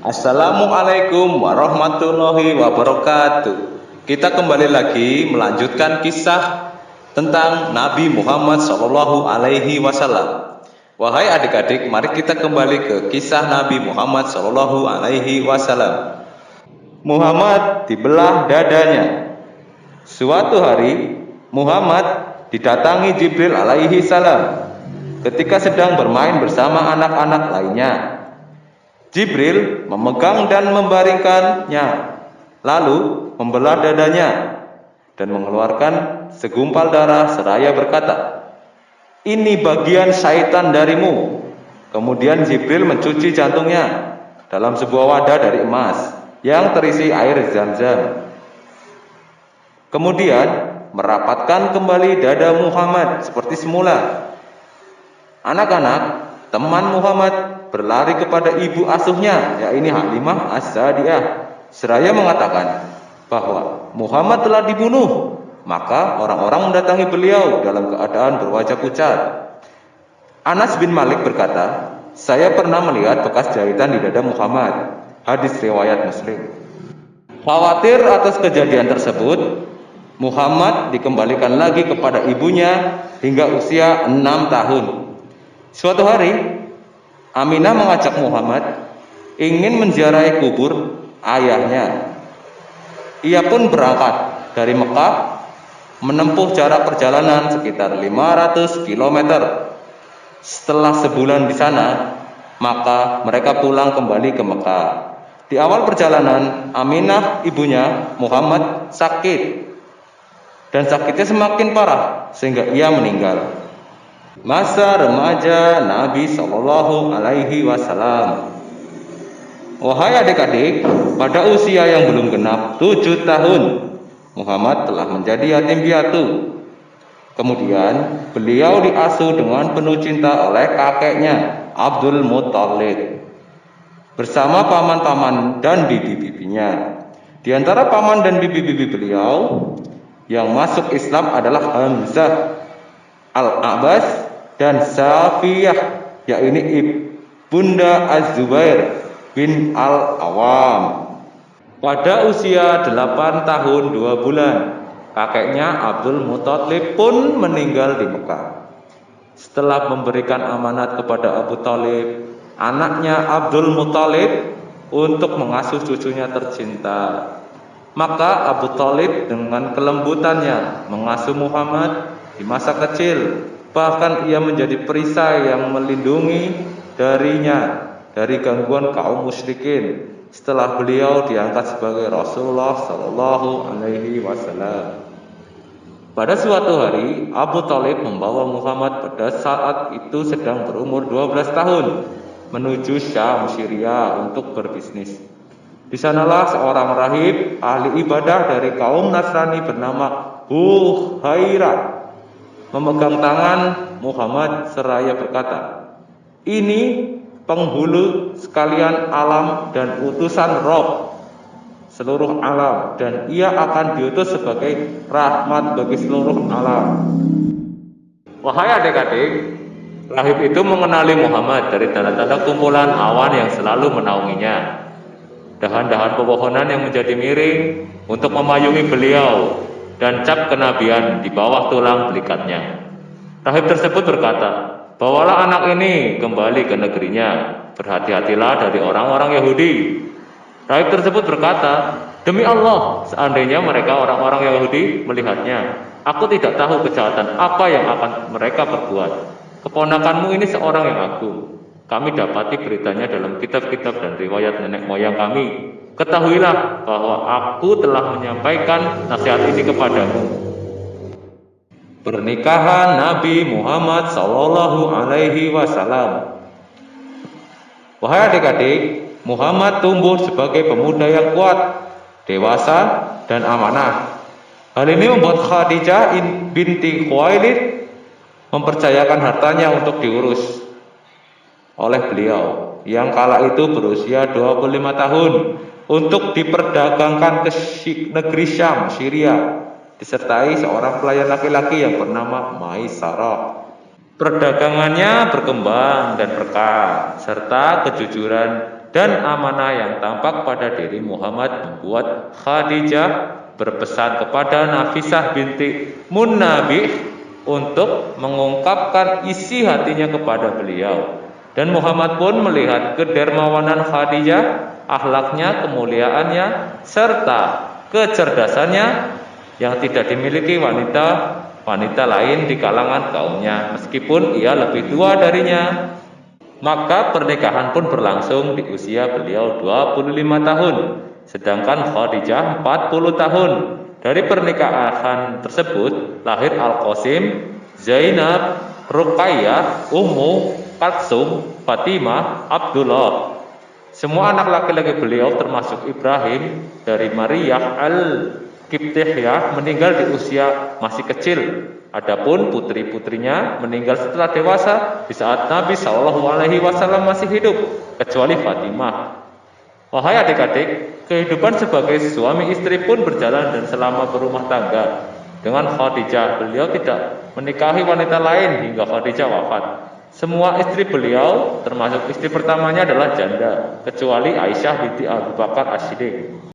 Assalamualaikum warahmatullahi wabarakatuh. Kita kembali lagi melanjutkan kisah tentang Nabi Muhammad Shallallahu Alaihi Wasallam. Wahai adik-adik, mari kita kembali ke kisah Nabi Muhammad Shallallahu Alaihi Wasallam. Muhammad dibelah dadanya. Suatu hari, Muhammad didatangi Jibril alaihi salam ketika sedang bermain bersama anak-anak lainnya. Jibril memegang dan membaringkannya, lalu membelah dadanya dan mengeluarkan segumpal darah seraya berkata, "Ini bagian syaitan darimu." Kemudian Jibril mencuci jantungnya dalam sebuah wadah dari emas yang terisi air Zam-Zam. Kemudian merapatkan kembali dada Muhammad seperti semula. Anak-anak teman Muhammad berlari kepada ibu asuhnya, yaitu Halimah As-Sa'diyah, seraya mengatakan bahwa Muhammad telah dibunuh. Maka orang-orang mendatangi beliau dalam keadaan berwajah pucat. Anas bin Malik berkata, "Saya pernah melihat bekas jahitan di dada Muhammad." Hadis riwayat Muslim. Khawatir atas kejadian tersebut, Muhammad dikembalikan lagi kepada ibunya hingga usia 6 tahun. Suatu hari, Aminah mengajak Muhammad ingin menziarahi kubur ayahnya. Ia pun berangkat dari Mekah, menempuh jarak perjalanan sekitar 500 km. Setelah sebulan di sana, maka mereka pulang kembali ke Mekah. Di awal perjalanan, Aminah ibunya Muhammad sakit, dan sakitnya semakin parah sehingga ia meninggal. Masa remaja Nabi Shallallahu Alaihi Wasallam. Wahai adik-adik, pada usia yang belum genap 7 tahun, Muhammad telah menjadi yatim piatu. Kemudian beliau diasuh dengan penuh cinta oleh kakeknya Abdul Muthalib bersama paman-paman dan bibi-bibinya. Di antara paman dan bibi-bibi beliau yang masuk Islam adalah Hamzah, Al-Abbas, dan Safiyah, yaitu Ibunda Az-Zubair bin Al-Awam. Pada usia 8 tahun 2 bulan, kakeknya Abdul Muthalib pun meninggal di Mekah. Setelah memberikan amanat kepada Abu Thalib, anaknya Abdul Muthalib, untuk mengasuh cucunya tercinta, maka Abu Thalib dengan kelembutannya mengasuh Muhammad di masa kecil. Bahkan ia menjadi perisai yang melindungi darinya dari gangguan kaum musyrikin setelah beliau diangkat sebagai Rasulullah Shallallahu Alaihi Wasallam. Pada suatu hari, Abu Thalib membawa Muhammad pada saat itu sedang berumur 12 tahun menuju Syam, Syria untuk berbisnis. Di sanalah seorang rahib ahli ibadah dari kaum Nasrani bernama Buhairah memegang tangan Muhammad seraya berkata, "Ini penghulu sekalian alam dan utusan Rob seluruh alam, dan ia akan diutus sebagai rahmat bagi seluruh alam." Wahai adik-adik, rahib itu mengenali Muhammad dari tanda-tanda kumpulan awan yang selalu menaunginya, dahan-dahan pepohonan yang menjadi miring untuk memayungi beliau, dan cap kenabian di bawah tulang belikatnya. Rahib tersebut berkata, "Bawalah anak ini kembali ke negerinya. Berhati-hatilah dari orang-orang Yahudi." Rahib tersebut berkata, "Demi Allah, seandainya mereka orang-orang Yahudi melihatnya, aku tidak tahu kejahatan apa yang akan mereka perbuat. Keponakanmu ini seorang yang agung. Kami dapati beritanya dalam kitab-kitab dan riwayat nenek moyang kami. Ketahuilah bahwa aku telah menyampaikan nasihat ini kepadamu." Pernikahan Nabi Muhammad Sallallahu Alaihi Wasallam. Wahai adik-adik, Muhammad tumbuh sebagai pemuda yang kuat, dewasa, dan amanah. Hal ini membuat Khadijah binti Khuwailid mempercayakan hartanya untuk diurus oleh beliau yang kala itu berusia 25 tahun untuk diperdagangkan ke negeri Syam, Syria, disertai seorang pelayan laki-laki yang bernama Maisarah. Perdagangannya berkembang dan berkah, serta kejujuran dan amanah yang tampak pada diri Muhammad membuat Khadijah berpesan kepada Nafisah binti Munnabih untuk mengungkapkan isi hatinya kepada beliau. Dan Muhammad pun melihat kedermawanan Khadijah, akhlaknya, kemuliaannya, serta kecerdasannya yang tidak dimiliki wanita lain di kalangan kaumnya, meskipun ia lebih tua darinya. Maka pernikahan pun berlangsung di usia beliau 25 tahun, sedangkan Khadijah 40 tahun. Dari pernikahan tersebut lahir Al-Qasim, Zainab, Ruqayyah, Ummu Kalsum, Fatimah, Abdullah. Semua anak laki-laki beliau termasuk Ibrahim dari Maryah Al-Qibtiyah meninggal di usia masih kecil. Adapun putri-putrinya meninggal setelah dewasa di saat Nabi Shallallahu Alaihi Wasallam masih hidup, kecuali Fatimah. Wahai adik-adik, kehidupan sebagai suami istri pun berjalan dan selama berumah tangga. Dengan Khadijah, beliau tidak menikahi wanita lain hingga Khadijah wafat. Semua istri beliau, termasuk istri pertamanya adalah janda, kecuali Aisyah binti Abu Bakar As-Siddiq.